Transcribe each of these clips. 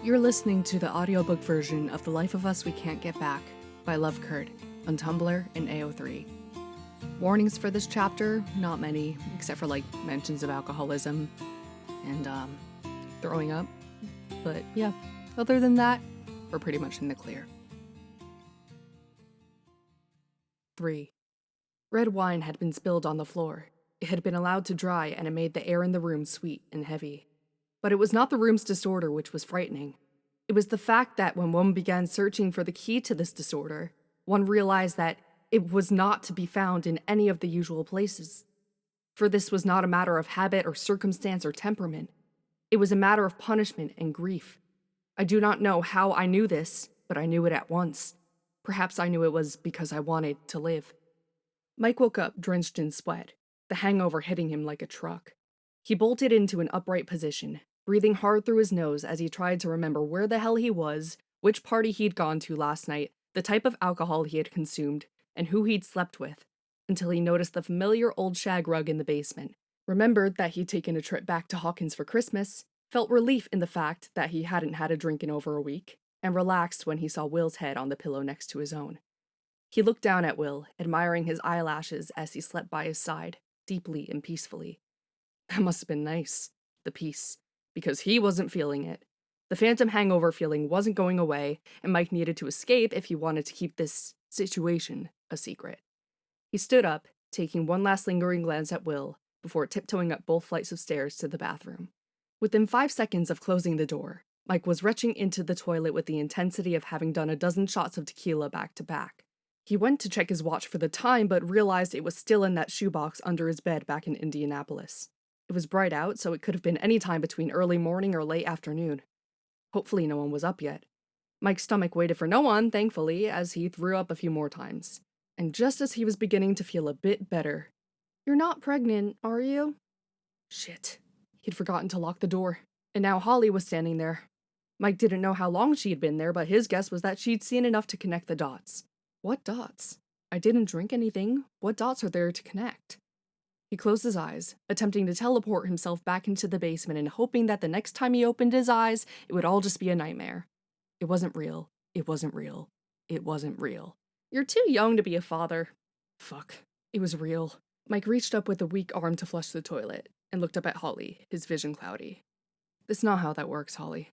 You're listening to the audiobook version of The Life of Us We Can't Get Back by Love Kurt on Tumblr and AO3. Warnings for this chapter, not many, except for mentions of alcoholism and throwing up. But yeah, other than that, we're pretty much in the clear. 3. Red wine had been spilled on the floor. It had been allowed to dry, and it made the air in the room sweet and heavy. But it was not the room's disorder which was frightening. It was the fact that when one began searching for the key to this disorder, one realized that it was not to be found in any of the usual places. For this was not a matter of habit or circumstance or temperament. It was a matter of punishment and grief. I do not know how I knew this, but I knew it at once. Perhaps I knew it was because I wanted to live. Mike woke up drenched in sweat, the hangover hitting him like a truck. He bolted into an upright position, breathing hard through his nose as he tried to remember where the hell he was, which party he'd gone to last night, the type of alcohol he had consumed, and who he'd slept with, until he noticed the familiar old shag rug in the basement, remembered that he'd taken a trip back to Hawkins for Christmas, felt relief in the fact that he hadn't had a drink in over a week, and relaxed when he saw Will's head on the pillow next to his own. He looked down at Will, admiring his eyelashes as he slept by his side, deeply and peacefully. That must have been nice, the peace, because he wasn't feeling it. The phantom hangover feeling wasn't going away, and Mike needed to escape if he wanted to keep this situation a secret. He stood up, taking one last lingering glance at Will, before tiptoeing up both flights of stairs to the bathroom. Within 5 seconds of closing the door, Mike was retching into the toilet with the intensity of having done a dozen shots of tequila back to back. He went to check his watch for the time, but realized it was still in that shoebox under his bed back in Indianapolis. It was bright out, so it could have been any time between early morning or late afternoon. Hopefully no one was up yet. Mike's stomach waited for no one, thankfully, as he threw up a few more times. And just as he was beginning to feel a bit better, "You're not pregnant, are you?" Shit. He'd forgotten to lock the door. And now Holly was standing there. Mike didn't know how long she had been there, but his guess was that she'd seen enough to connect the dots. What dots? I didn't drink anything. What dots are there to connect? He closed his eyes, attempting to teleport himself back into the basement and hoping that the next time he opened his eyes, it would all just be a nightmare. It wasn't real. It wasn't real. It wasn't real. You're too young to be a father. Fuck. It was real. Mike reached up with a weak arm to flush the toilet, and looked up at Holly, his vision cloudy. That's not how that works, Holly.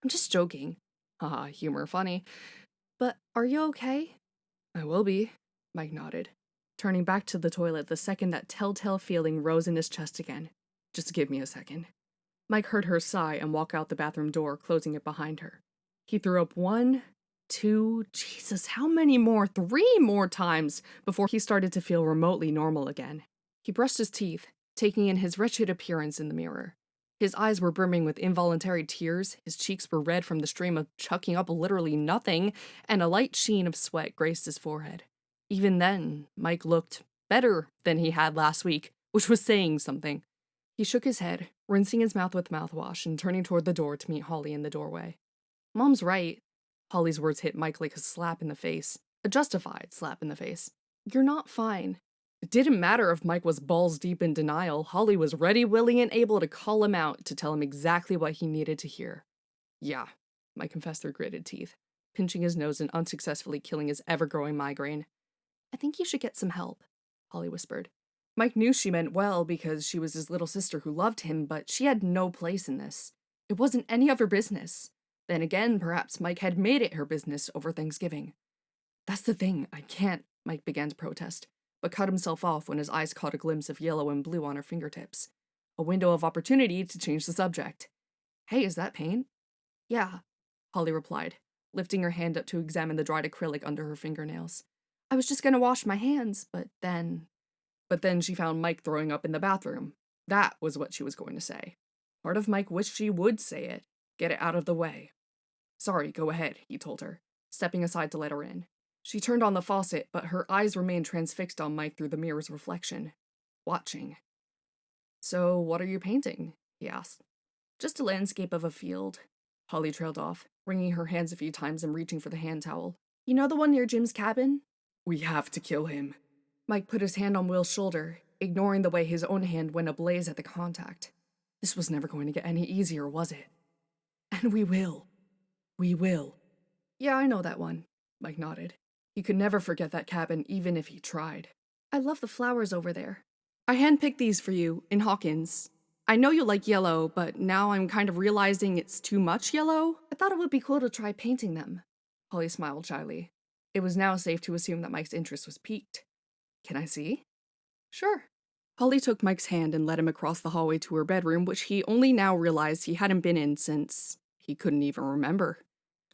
I'm just joking. Haha, humor funny. But are you okay? I will be, Mike nodded, turning back to the toilet the second that telltale feeling rose in his chest again. Just give me a second. Mike heard her sigh and walk out the bathroom door, closing it behind her. He threw up 1, 2, Jesus, how many more? 3 more times before he started to feel remotely normal again. He brushed his teeth, taking in his wretched appearance in the mirror. His eyes were brimming with involuntary tears, his cheeks were red from the stream of chucking up literally nothing, and a light sheen of sweat graced his forehead. Even then, Mike looked better than he had last week, which was saying something. He shook his head, rinsing his mouth with mouthwash and turning toward the door to meet Holly in the doorway. Mom's right. Holly's words hit Mike like a slap in the face, a justified slap in the face. You're not fine. It didn't matter if Mike was balls deep in denial. Holly was ready, willing, and able to call him out to tell him exactly what he needed to hear. Yeah, Mike confessed through gritted teeth, pinching his nose and unsuccessfully killing his ever-growing migraine. I think you should get some help, Holly whispered. Mike knew she meant well because she was his little sister who loved him, but she had no place in this. It wasn't any of her business. Then again, perhaps Mike had made it her business over Thanksgiving. That's the thing, I can't, Mike began to protest, but cut himself off when his eyes caught a glimpse of yellow and blue on her fingertips. A window of opportunity to change the subject. Hey, is that paint? Yeah, Holly replied, lifting her hand up to examine the dried acrylic under her fingernails. I was just gonna wash my hands, but then she found Mike throwing up in the bathroom. That was what she was going to say. Part of Mike wished she would say it. Get it out of the way. Sorry, go ahead, he told her, stepping aside to let her in. She turned on the faucet, but her eyes remained transfixed on Mike through the mirror's reflection. Watching. So, what are you painting? He asked. Just a landscape of a field. Holly trailed off, wringing her hands a few times and reaching for the hand towel. You know the one near Jim's cabin? We have to kill him. Mike put his hand on Will's shoulder, ignoring the way his own hand went ablaze at the contact. This was never going to get any easier, was it? And we will. We will. Yeah, I know that one, Mike nodded. He could never forget that cabin, even if he tried. I love the flowers over there. I handpicked these for you, in Hawkins. I know you like yellow, but now I'm kind of realizing it's too much yellow. I thought it would be cool to try painting them. Holly smiled shyly. It was now safe to assume that Mike's interest was piqued. Can I see? Sure. Holly took Mike's hand and led him across the hallway to her bedroom, which he only now realized he hadn't been in since he couldn't even remember.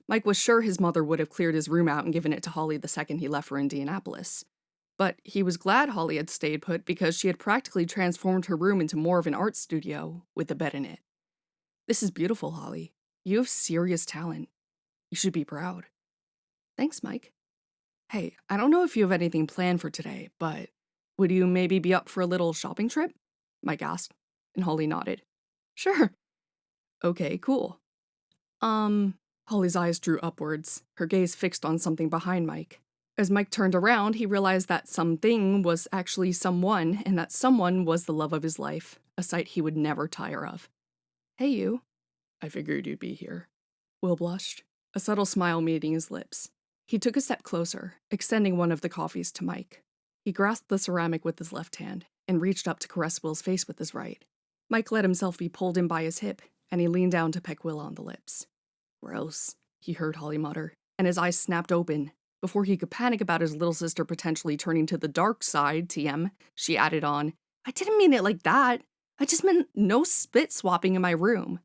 Mike was sure his mother would have cleared his room out and given it to Holly the second he left for Indianapolis. But he was glad Holly had stayed put because she had practically transformed her room into more of an art studio with a bed in it. This is beautiful, Holly. You have serious talent. You should be proud. Thanks, Mike. Hey, I don't know if you have anything planned for today, but would you maybe be up for a little shopping trip? Mike asked, and Holly nodded. Sure. Okay, cool. Holly's eyes drew upwards, her gaze fixed on something behind Mike. As Mike turned around, he realized that something was actually someone, and that someone was the love of his life, a sight he would never tire of. Hey, you. I figured you'd be here. Will blushed, a subtle smile meeting his lips. He took a step closer, extending one of the coffees to Mike. He grasped the ceramic with his left hand and reached up to caress Will's face with his right. Mike let himself be pulled in by his hip, and he leaned down to peck Will on the lips. Gross, he heard Holly mutter, and his eyes snapped open. Before he could panic about his little sister potentially turning to the dark side, TM, she added on, I didn't mean it like that. I just meant no spit swapping in my room.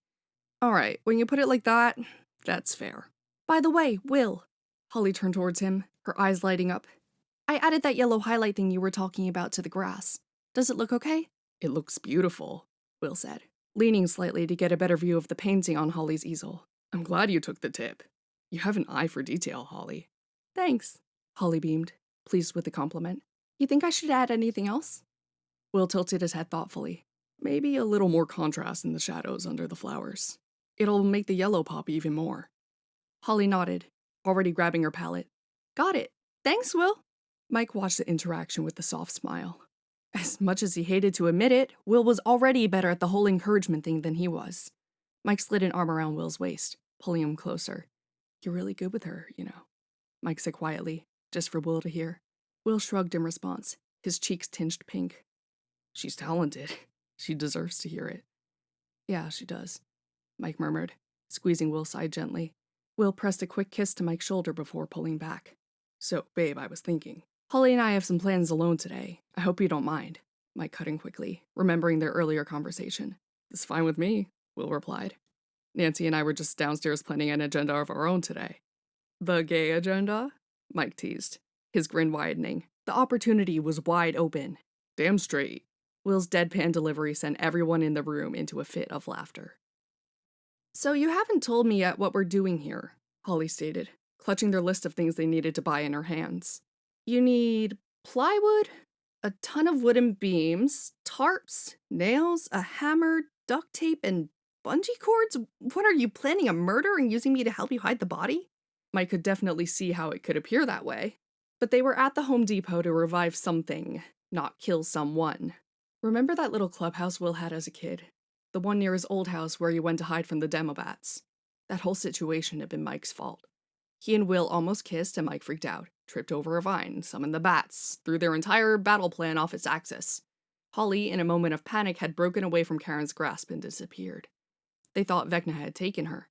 All right, when you put it like that, that's fair. By the way, Will. Holly turned towards him, her eyes lighting up. I added that yellow highlight thing you were talking about to the grass. Does it look okay? It looks beautiful, Will said, leaning slightly to get a better view of the painting on Holly's easel. I'm glad you took the tip. You have an eye for detail, Holly. Thanks, Holly beamed, pleased with the compliment. You think I should add anything else? Will tilted his head thoughtfully. Maybe a little more contrast in the shadows under the flowers. It'll make the yellow pop even more. Holly nodded, already grabbing her palette. Got it. Thanks, Will. Mike watched the interaction with a soft smile. As much as he hated to admit it, Will was already better at the whole encouragement thing than he was. Mike slid an arm around Will's waist, pulling him closer. You're really good with her, you know, Mike said quietly, just for Will to hear. Will shrugged in response, his cheeks tinged pink. She's talented. She deserves to hear it. Yeah, she does, Mike murmured, squeezing Will's side gently. Will pressed a quick kiss to Mike's shoulder before pulling back. So, babe, I was thinking. Holly and I have some plans alone today. I hope you don't mind, Mike cut in quickly, remembering their earlier conversation. It's fine with me, Will replied. Nancy and I were just downstairs planning an agenda of our own today. The gay agenda? Mike teased, his grin widening. The opportunity was wide open. Damn straight. Will's deadpan delivery sent everyone in the room into a fit of laughter. So you haven't told me yet what we're doing here, Holly stated, clutching their list of things they needed to buy in her hands. You need plywood, a ton of wooden beams, tarps, nails, a hammer, duct tape, and bungee cords? What are you planning, a murder and using me to help you hide the body? Mike could definitely see how it could appear that way. But they were at the Home Depot to revive something, not kill someone. Remember that little clubhouse Will had as a kid? The one near his old house where he went to hide from the Demobats. That whole situation had been Mike's fault. He and Will almost kissed and Mike freaked out, tripped over a vine, summoned the bats, threw their entire battle plan off its axis. Holly, in a moment of panic, had broken away from Karen's grasp and disappeared. They thought Vecna had taken her.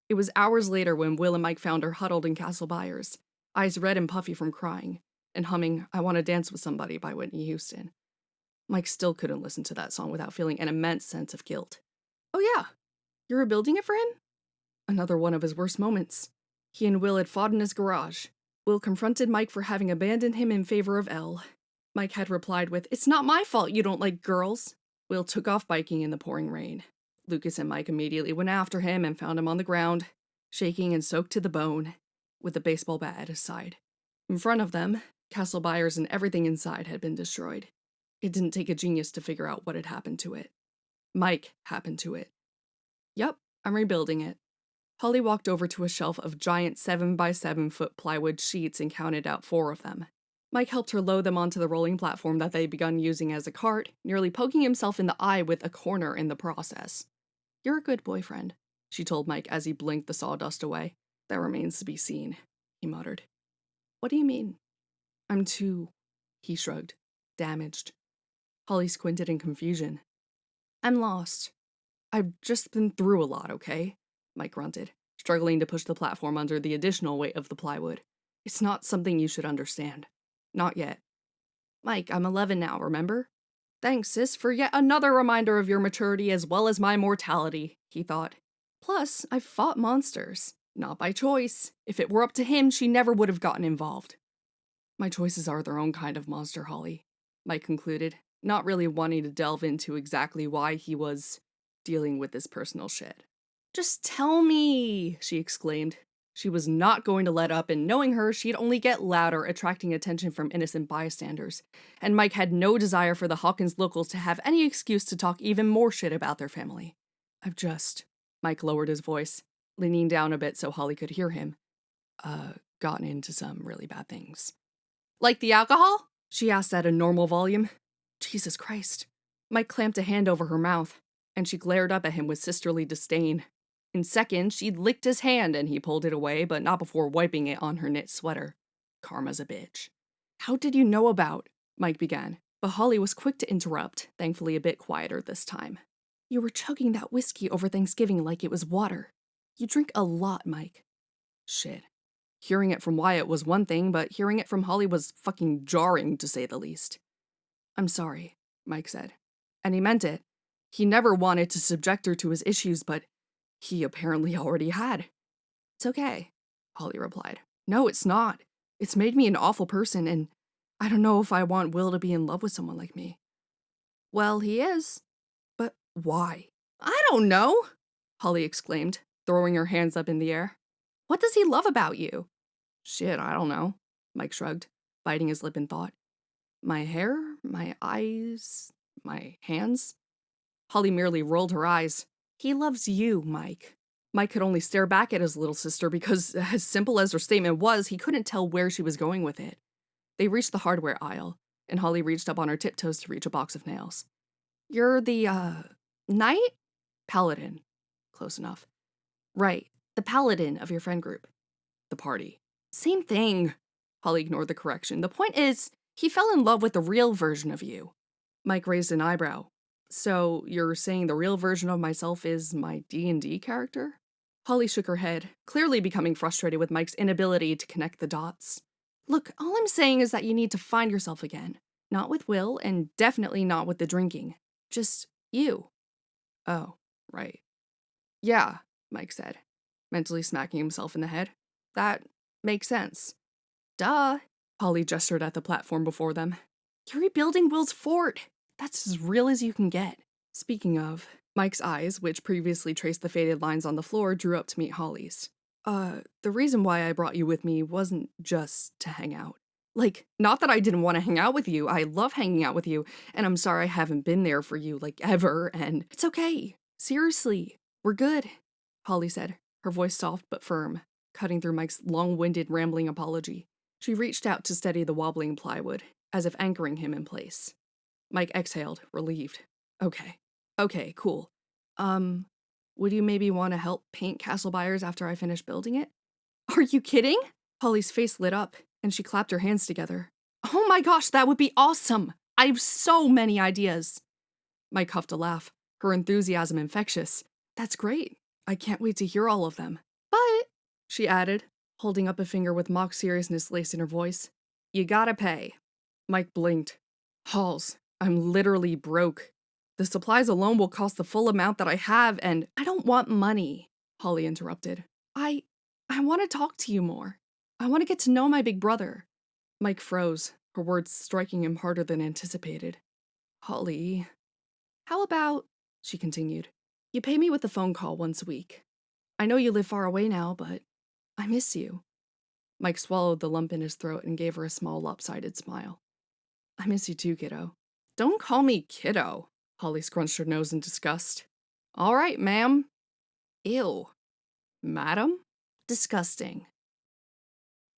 It was hours later when Will and Mike found her huddled in Castle Byers, eyes red and puffy from crying, and humming I Want to Dance with Somebody by Whitney Houston. Mike still couldn't listen to that song without feeling an immense sense of guilt. Oh yeah, you're rebuilding it for him? Another one of his worst moments. He and Will had fought in his garage. Will confronted Mike for having abandoned him in favor of Elle. Mike had replied with, It's not my fault you don't like girls. Will took off biking in the pouring rain. Lucas and Mike immediately went after him and found him on the ground, shaking and soaked to the bone, with a baseball bat at his side. In front of them, Castle Byers and everything inside had been destroyed. It didn't take a genius to figure out what had happened to it. Mike happened to it. Yup, I'm rebuilding it. Holly walked over to a shelf of giant 7x7-foot plywood sheets and counted out 4 of them. Mike helped her load them onto the rolling platform that they'd begun using as a cart, nearly poking himself in the eye with a corner in the process. You're a good boyfriend, she told Mike as he blinked the sawdust away. That remains to be seen, he muttered. What do you mean? I'm too, he shrugged, damaged. Holly squinted in confusion. I'm lost. I've just been through a lot, okay? Mike grunted, struggling to push the platform under the additional weight of the plywood. It's not something you should understand. Not yet. Mike, I'm 11 now, remember? Thanks, sis, for yet another reminder of your maturity as well as my mortality, he thought. Plus, I've fought monsters. Not by choice. If it were up to him, she never would have gotten involved. My choices are their own kind of monster, Holly, Mike concluded, not really wanting to delve into exactly why he was dealing with this personal shit. Just tell me, she exclaimed. She was not going to let up, and knowing her, she'd only get louder, attracting attention from innocent bystanders. And Mike had no desire for the Hawkins locals to have any excuse to talk even more shit about their family. Mike lowered his voice, leaning down a bit so Holly could hear him, gotten into some really bad things. Like the alcohol? She asked at a normal volume. Jesus Christ. Mike clamped a hand over her mouth, and she glared up at him with sisterly disdain. In seconds, she'd licked his hand and he pulled it away, but not before wiping it on her knit sweater. Karma's a bitch. How did you know about? Mike began, but Holly was quick to interrupt, thankfully a bit quieter this time. You were chugging that whiskey over Thanksgiving like it was water. You drink a lot, Mike. Shit. Hearing it from Wyatt was one thing, but hearing it from Holly was fucking jarring, to say the least. I'm sorry, Mike said. And he meant it. He never wanted to subject her to his issues, but he apparently already had. It's okay, Holly replied. No, it's not. It's made me an awful person, and I don't know if I want Will to be in love with someone like me. Well, he is. But why? I don't know, Holly exclaimed, throwing her hands up in the air. What does he love about you? Shit, I don't know, Mike shrugged, biting his lip in thought. My hair? My eyes? My hands? Holly merely rolled her eyes. He loves you, Mike. Mike could only stare back at his little sister because, as simple as her statement was, he couldn't tell where she was going with it. They reached the hardware aisle, and Holly reached up on her tiptoes to reach a box of nails. You're the, knight? Paladin. Close enough. Right, the paladin of your friend group. The party. Same thing. Holly ignored the correction. The point is, he fell in love with the real version of you. Mike raised an eyebrow. So, you're saying the real version of myself is my D&D character? Holly shook her head, clearly becoming frustrated with Mike's inability to connect the dots. Look, all I'm saying is that you need to find yourself again. Not with Will, and definitely not with the drinking. Just you. Oh, right. Yeah, Mike said, mentally smacking himself in the head. That makes sense. Duh. Holly gestured at the platform before them. You're rebuilding Will's fort. That's as real as you can get. Speaking of, Mike's eyes, which previously traced the faded lines on the floor, drew up to meet Holly's. The reason why I brought you with me wasn't just to hang out. Like, not that I didn't want to hang out with you. I love hanging out with you, and I'm sorry I haven't been there for you, like, ever, and it's okay. Seriously, we're good, Holly said, her voice soft but firm, cutting through Mike's long-winded, rambling apology. She reached out to steady the wobbling plywood, as if anchoring him in place. Mike exhaled, relieved. Okay, cool. Would you maybe want to help paint Castle Byers after I finish building it? Are you kidding? Holly's face lit up, and she clapped her hands together. Oh my gosh, that would be awesome! I have so many ideas! Mike huffed a laugh, her enthusiasm infectious. That's great. I can't wait to hear all of them. But, she added, holding up a finger with mock seriousness laced in her voice, you gotta pay. Mike blinked. Halls, I'm literally broke. The supplies alone will cost the full amount that I have, and I don't want money, Holly interrupted. I want to talk to you more. I want to get to know my big brother. Mike froze, her words striking him harder than anticipated. Holly, how about, she continued, you pay me with a phone call once a week. I know you live far away now, but I miss you. Mike swallowed the lump in his throat and gave her a small lopsided smile. I miss you too, kiddo. Don't call me kiddo. Holly scrunched her nose in disgust. All right, ma'am. Ew. Madam? Disgusting.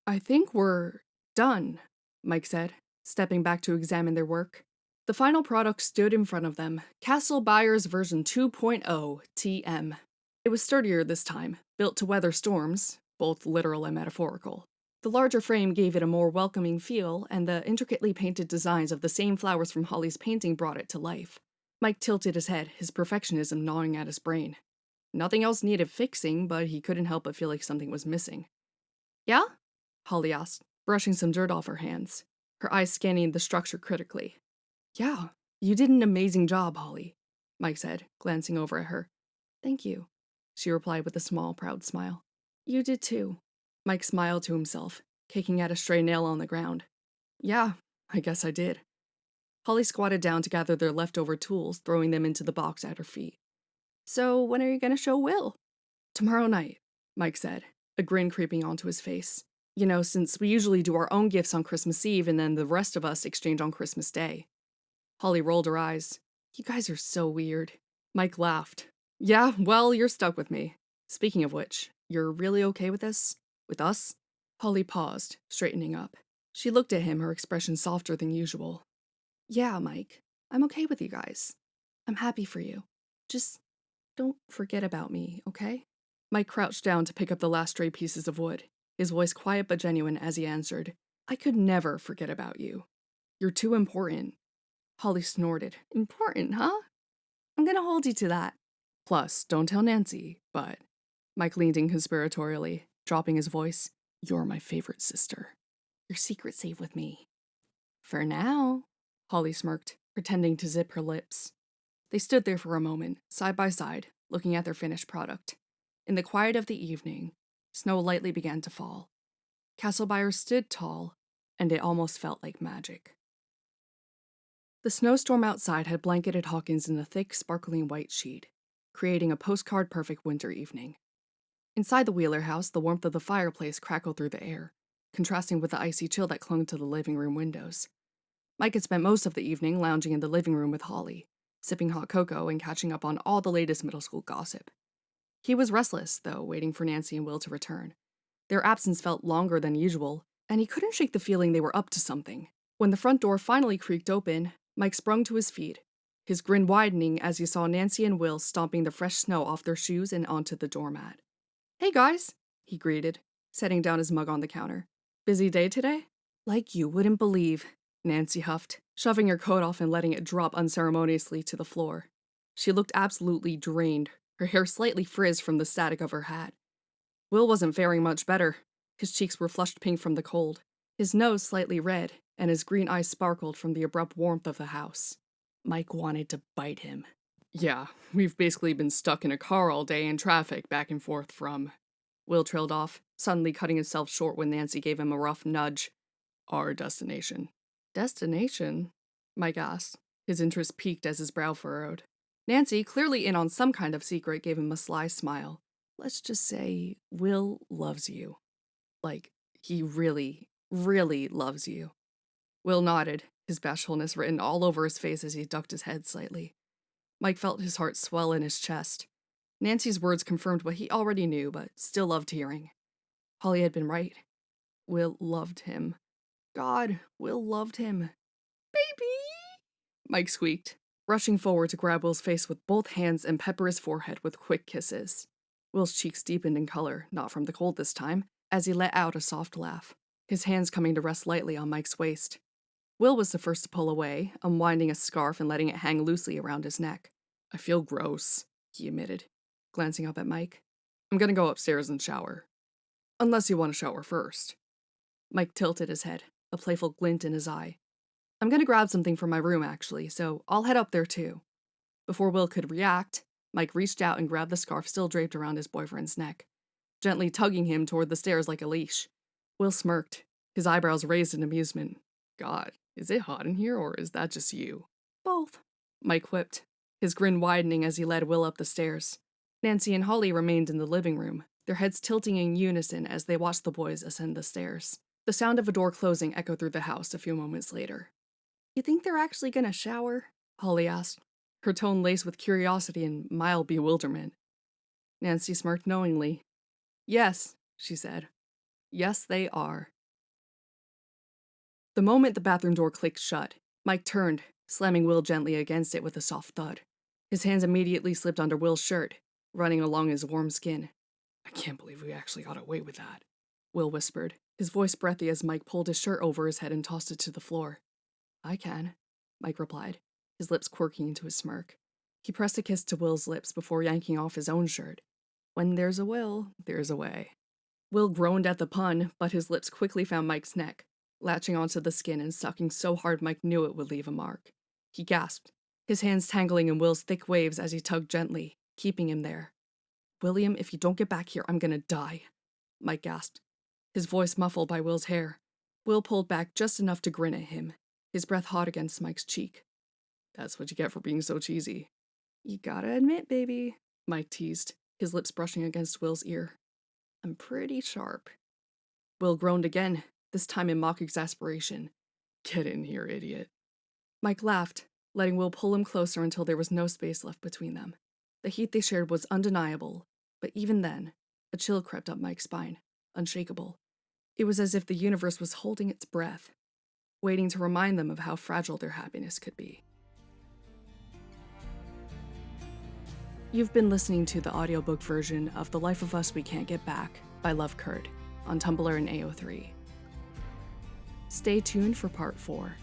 I think we're done, Mike said, stepping back to examine their work. The final product stood in front of them, Castle Byers version 2.0 TM. It was sturdier this time, built to weather storms, both literal and metaphorical. The larger frame gave it a more welcoming feel, and the intricately painted designs of the same flowers from Holly's painting brought it to life. Mike tilted his head, his perfectionism gnawing at his brain. Nothing else needed fixing, but he couldn't help but feel like something was missing. Yeah? Holly asked, brushing some dirt off her hands, her eyes scanning the structure critically. Yeah, you did an amazing job, Holly, Mike said, glancing over at her. Thank you, she replied with a small, proud smile. You did too. Mike smiled to himself, kicking at a stray nail on the ground. Yeah, I guess I did. Holly squatted down to gather their leftover tools, throwing them into the box at her feet. So, when are you going to show Will? Tomorrow night, Mike said, a grin creeping onto his face. You know, since we usually do our own gifts on Christmas Eve and then the rest of us exchange on Christmas Day. Holly rolled her eyes. You guys are so weird. Mike laughed. Yeah, well, you're stuck with me. Speaking of which, you're really okay with this? With us? Holly paused, straightening up. She looked at him, her expression softer than usual. Yeah, Mike, I'm okay with you guys. I'm happy for you. Just don't forget about me, okay? Mike crouched down to pick up the last stray pieces of wood, his voice quiet but genuine as he answered, I could never forget about you. You're too important. Holly snorted. Important, huh? I'm gonna hold you to that. Plus, don't tell Nancy, but... Mike leaned in conspiratorially, dropping his voice. You're my favorite sister. Your secret's safe with me. For now, Holly smirked, pretending to zip her lips. They stood there for a moment, side by side, looking at their finished product. In the quiet of the evening, snow lightly began to fall. Castle Byler stood tall, and it almost felt like magic. The snowstorm outside had blanketed Hawkins in a thick, sparkling white sheet, creating a postcard-perfect winter evening. Inside the Wheeler house, the warmth of the fireplace crackled through the air, contrasting with the icy chill that clung to the living room windows. Mike had spent most of the evening lounging in the living room with Holly, sipping hot cocoa and catching up on all the latest middle school gossip. He was restless, though, waiting for Nancy and Will to return. Their absence felt longer than usual, and he couldn't shake the feeling they were up to something. When the front door finally creaked open, Mike sprung to his feet, his grin widening as he saw Nancy and Will stomping the fresh snow off their shoes and onto the doormat. Hey guys, he greeted, setting down his mug on the counter. Busy day today? Like you wouldn't believe, Nancy huffed, shoving her coat off and letting it drop unceremoniously to the floor. She looked absolutely drained, her hair slightly frizzed from the static of her hat. Will wasn't faring much better. His cheeks were flushed pink from the cold, his nose slightly red, and his green eyes sparkled from the abrupt warmth of the house. Mike wanted to bite him. Yeah, we've basically been stuck in a car all day in traffic back and forth from... Will trailed off, suddenly cutting himself short when Nancy gave him a rough nudge. Our destination. Destination? Mike asked, his interest piqued as his brow furrowed. Nancy, clearly in on some kind of secret, gave him a sly smile. Let's just say Will loves you. Like, he really, really loves you. Will nodded, his bashfulness written all over his face as he ducked his head slightly. Mike felt his heart swell in his chest. Nancy's words confirmed what he already knew, but still loved hearing. Holly had been right. Will loved him. God, Will loved him. Baby! Mike squeaked, rushing forward to grab Will's face with both hands and pepper his forehead with quick kisses. Will's cheeks deepened in color, not from the cold this time, as he let out a soft laugh, his hands coming to rest lightly on Mike's waist. Will was the first to pull away, unwinding a scarf and letting it hang loosely around his neck. I feel gross, he admitted, glancing up at Mike. I'm gonna go upstairs and shower. Unless you want to shower first. Mike tilted his head, a playful glint in his eye. I'm gonna grab something from my room, actually, so I'll head up there too. Before Will could react, Mike reached out and grabbed the scarf still draped around his boyfriend's neck, gently tugging him toward the stairs like a leash. Will smirked, his eyebrows raised in amusement. God, is it hot in here, or is that just you? Both, Mike quipped, his grin widening as he led Will up the stairs. Nancy and Holly remained in the living room, their heads tilting in unison as they watched the boys ascend the stairs. The sound of a door closing echoed through the house a few moments later. You think they're actually gonna shower? Holly asked, her tone laced with curiosity and mild bewilderment. Nancy smirked knowingly. Yes, she said. Yes, they are. The moment the bathroom door clicked shut, Mike turned, slamming Will gently against it with a soft thud. His hands immediately slipped under Will's shirt, running along his warm skin. I can't believe we actually got away with that, Will whispered, his voice breathy as Mike pulled his shirt over his head and tossed it to the floor. I can, Mike replied, his lips quirking into a smirk. He pressed a kiss to Will's lips before yanking off his own shirt. When there's a will, there's a way. Will groaned at the pun, but his lips quickly found Mike's neck, latching onto the skin and sucking so hard Mike knew it would leave a mark. He gasped, his hands tangling in Will's thick waves as he tugged gently, keeping him there. William, if you don't get back here, I'm gonna die, Mike gasped, his voice muffled by Will's hair. Will pulled back just enough to grin at him, his breath hot against Mike's cheek. That's what you get for being so cheesy. You gotta admit, baby, Mike teased, his lips brushing against Will's ear. I'm pretty sharp. Will groaned again, this time in mock exasperation. Get in here, idiot. Mike laughed, letting Will pull him closer until there was no space left between them. The heat they shared was undeniable, but even then, a chill crept up Mike's spine, unshakable. It was as if the universe was holding its breath, waiting to remind them of how fragile their happiness could be. You've been listening to the audiobook version of The Life of Us We Can't Get Back by Love Kurt on Tumblr and AO3. Stay tuned for part 4.